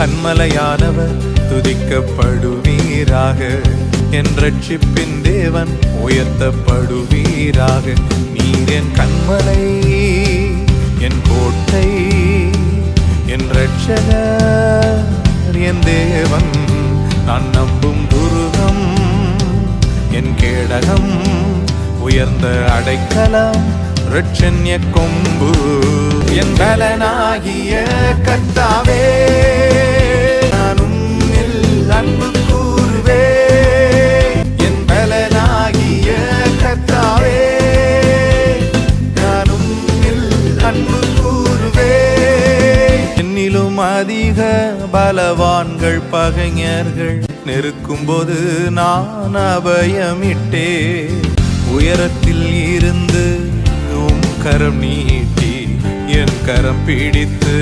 கன்மலையானவர் துதிக்கப்படுவீராக. என் ரட்சிப்பின் தேவன் உயர்த்தப்படுவீராக. நீர் என் கன்மலை, என் கோட்டை, என் ரட்சகர், என் தேவன். நான் நம்பும் துருகம், என் கேடகம், உயர்ந்த அடைக்கலம், ரட்சண்ய கொம்பு. என் பலனாகிய கர்த்தாவே, நான் உம்மில் அன்பு கூறுவே. என் பலனாகிய கர்த்தாவே, நான் உம்மில் அன்பு கூறுவே. என்னிலும் அதிக பலவான்கள் பகைஞர்கள் நெருக்கும் போது நான் அபயமிட்டே. உயரத்தில் இருந்து உம் கரம் நீட்டி என் கரம் பிடித்து